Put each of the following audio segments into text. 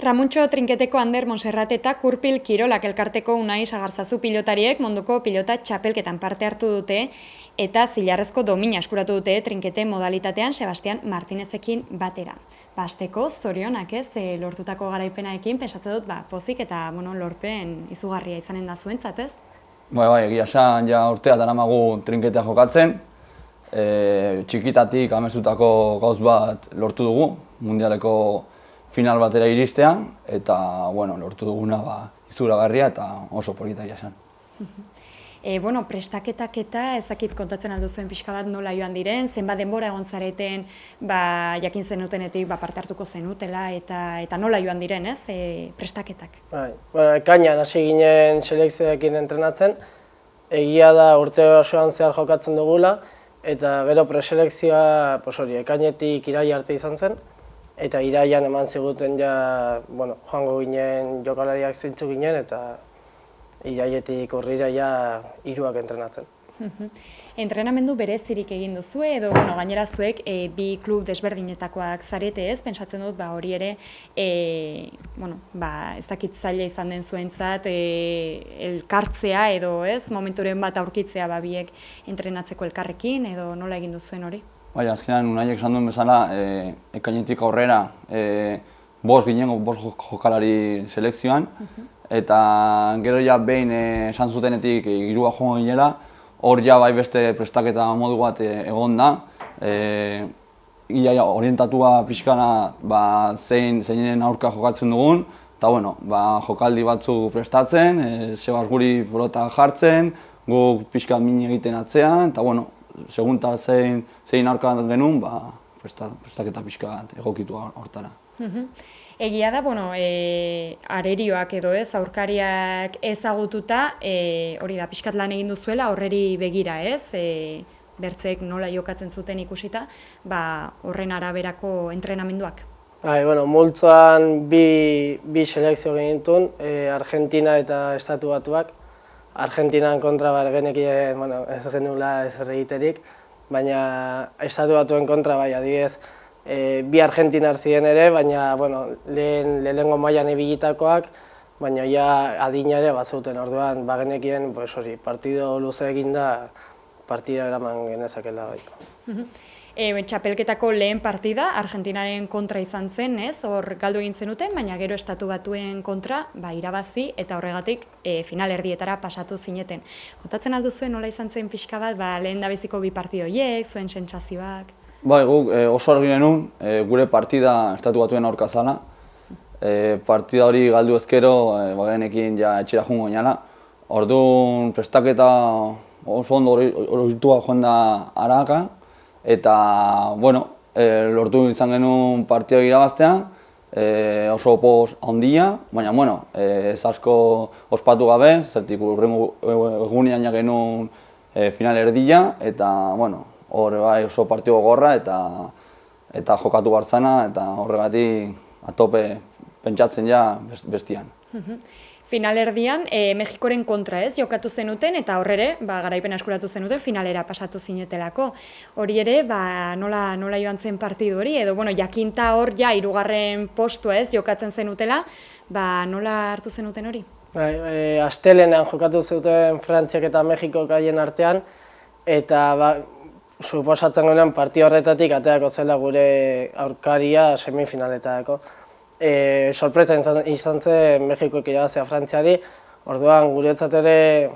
Ramuntxo Trinketeko Ander Monserrat eta Kurpil Kirolak elkarteko Unai Sagarzazu pilotariek munduko pilota txapelketan parte hartu dute eta zilarrezko domina eskuratu dute trinkete modalitatean Sebastian Martinezekin batera. Hasteko zorionak lortutako garaipenaekin pensatzen dut pozik eta lorpen izugarria izanen da zuentzat, ez? Bai, egia esan ja urtea daramagu trinketea jokatzen. Txikitatik amezutako gauz bat lortu dugu, mundialeko final batera iristea, eta lortu duguna izuragarria eta oso polita egia esan. Prestaketak eta ezakit kontatzen alduzuen pixka bat nola joan diren, zenbat denbora egon zareten jakin zenutenetik parte hartuko zenutela eta nola joan diren, ez, prestaketak? Ekainan hasi ginen selekzioekin entrenatzen, egia da urte osoan zehar jokatzen dugula, eta gero preselekzioa ekainetik iraila arte izan zen, eta irailan eman ziguten joango ginen jokalariak zintzu ginen, eta irailetik urrira hiruak entrenatzen. Entrenamendu berezirik egin duzu edo gainera zuek bi klub desberdinetakoak zarete, ez? Pentsatzen dut hori ere ez dakit zaila izan den zuentzat elkartzea edo ez momenturen bat aurkitzea biek entrenatzeko elkarrekin edo nola egin duzuen hori? Bai, azkenean Unaiek esan duen bezala, ekainetik aurrera bost jokalari selekzioan, eta gero behin esan zutenetik hirua joango ginela, hor bai beste prestaketa modu bat egon da. Ia orientatua pixkana zeinen aurka jokatzen dugun, eta jokaldi batzu prestatzen, Sebas guri pelota jartzen, guk pixka min egiten atzean, eta segunta zein aurka genuen, prestaketa pixka egokitu hortara. Egia da, arerioak edo ez, aurkariak ezagututa, hori da, pixkat lan egin duzuela, horreri begira ez, bertzeek nola jokatzen zuten ikusita, horren araberako entrenamenduak. Multzoan bi selekzio genituen, Argentina eta Estatu Batuak. Argentinan kontra genekien ez genuela ezer egiterik, baina Estatu Batuen kontra adibidez, bi argentinar ziren ere, baina lehenengo mailan ibilitakoak, baina adina ere bazuten, orduan genekien partido luze eginda partida eraman genezakela. Txapelketako lehen partida Argentinaren kontra izan zen, ez? Hor galdu egin zenuten, baina gero Estatu Batuen kontra irabazi eta horregatik final erdietara pasatu zineten. Kontatzen alduzuen nola izan zen pixka bat lehen dabeziko bi partido horiek, zuen sentsazioak? Bai, guk oso argi genuen, gure partida Estatu Batuen aurka zala. Partida hori galdu ezkero, genekin etxera joango ginela. Orduan prestaketa oso ondo horitua joan da Araka, eta lortu izan genuen partida irabaztea, oso poz handia, baina ez asko ospatu gabe, zertik urrengo egunean genuen final erdia, eta hor oso partido gogorra eta jokatu barzana, eta horregatik atope pentsatzen bestian. Final erdian, Mexikoren kontra ez, jokatu zenuten, eta horre garaipen eskuratu zenuten, finalera pasatu zinetelako. Hori ere, nola joan zen partidu hori, edo jakinta hor hirugarren postua ez, jokatzen zenutela, nola hartu zenuten hori? Astelehenean jokatu zuten Frantziak eta Mexikok haien artean, eta suposatzen genuen partida horretatik ateako zela gure aurkaria semifinaletako. Sorpresa izan zen Mexikoek irabaztea Frantziari, orduan guretzat ere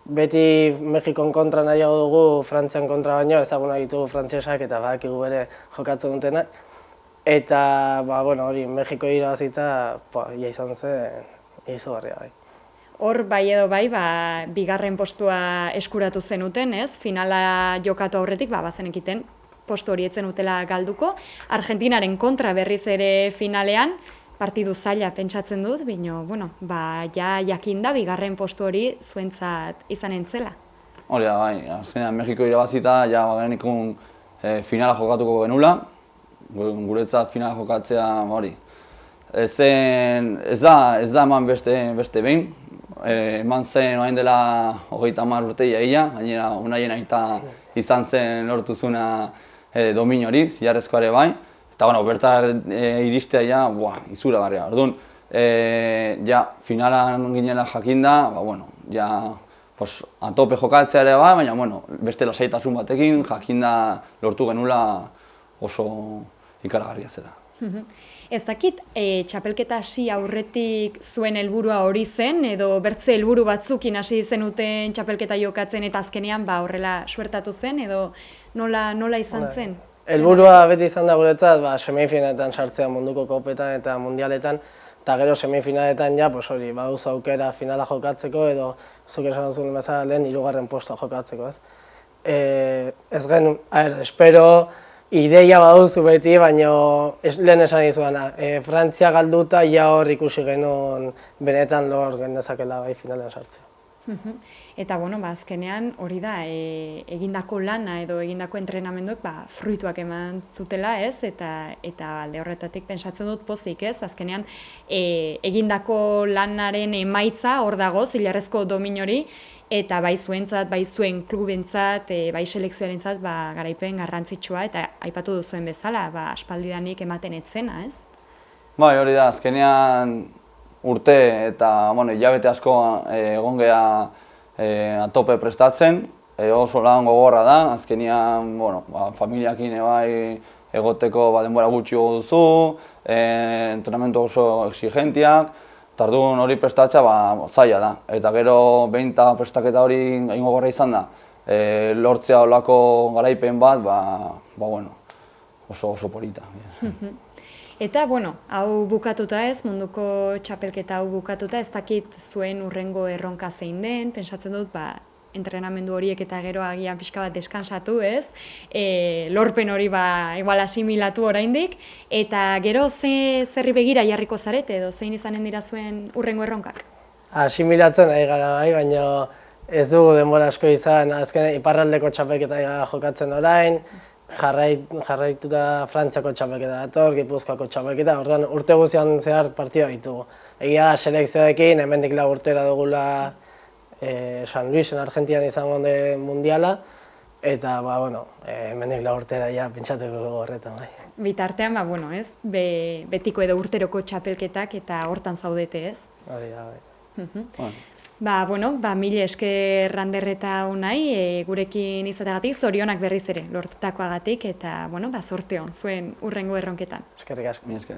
beti Mexikon kontra nahiago dugu Frantzian kontra baino, ezagunak ditugu frantsesak eta badakigu ere jokatzen dutenak. Eta hori Mexiko irabazita izan zen izugarria. Hor bai edo bigarren postua eskuratu zenuten, ez? Finala jokatu aurretik bazenekiten postu hori etzen utela galduko. Argentinaren kontra berriz ere finalean, partidu zaila pentsatzen dut, baina jakinda bigarren postu hori zuentzat izanen zela. Hori da, azkenean Mexiko irabazita genekun finala jokatuko genula, guretzat finala jokatzea hori. Ez da eman beste behin, eman zen orain dela 30 urte ia, gainera Unaien aita izan zen lortu zuna domin hori, zilarrezkoa ere bai. Eta, bueno, bertar iristea ja, izuragarria. Orduan, ja, finalan ginela jakinda, bueno, ja, atope jokatzea ere baina, bueno, beste lasaitasun batekin jakinda lortu genula oso ikaragarria zela. Ez dakit, txapelketa hasi aurretik zuen helburua hori zen, edo bertze helburu batzukin hasi zenuten txapelketa jokatzen eta azkenean horrela suertatu zen, edo nola izan zen? Helburua beti izan da guretzat, semifinaletan sartzea munduko kopetan eta mundialetan, eta gero semifinaletan ja, hori, baduzu aukera finala jokatzeko, edo zuk esan zuen bezala lehen 3. postua jokatzeko, ez? Ez genuen, espero, ideia baduzu beti, baina lehen esan dizudana, Frantzia galduta ja hor ikusi genuen benetan lor genezakela bai finalean sartzea. Eta, azkenean hori da, egindako lana edo egindako entrenamenduak fruituak eman zutela, ez? Eta alde horretatik pentsatzen dut pozik, ez? Azkenean egindako lanaren emaitza hor dago, zilarrezko dominori, eta bai zuentzat, bai zuen klubentzat, bai selekzioarentzat garaipen garrantzitsua eta aipatu duzuen bezala, aspaldidanik ematen etzena, ez? Bai, hori da, azkenean urte eta hilabete asko egon geha atope prestatzen, oso lan gogorra da, azkenean familiakin bai egoteko denbora gutxi duzu, entrenamendu oso exigentiak, eta orduan hori prestatzea zaila da. Eta gero behin eta prestaketa hori hain gogorra izan da, lortzea olako garaipen bat, oso polita. Eta, hau bukatuta ez, munduko txapelketa hau bukatuta, ez dakit zuen hurrengo erronka zein den, pentsatzen dut, entrenamendu horiek eta gero agian pixka bat deskansatu ez, lorpen hori igual asimilatu oraindik, eta gero zerri begira jarriko zarete edo zein izanen dira zuen hurrengo erronkak? Asimilatzen ari gara bai, baina ez dugu denbora asko izan, azken iparraldeko txapelketa jokatzen orain, jarraituta Frantziako txapelketa dator, Gipuzkoako txapelketa, orduan urte guztian zehar partida ditugu. Egia da selekzioekin, hemendik 4 urtera dugula San Luisen Argentinan izango den mundiala, eta hemendik 4 urtera ja pentsatuko horretan bai. Bitartean, ez, betiko edo urteroko txapelketak eta hortan zaudete ez? Hori da, bai. Mila esker Rander eta Unai, gurekin izateagatik, zorionak berriz ere lortutakoagatik, eta zorte hon zuen hurrengo erronketan. Eskerrik asko. Mila esker.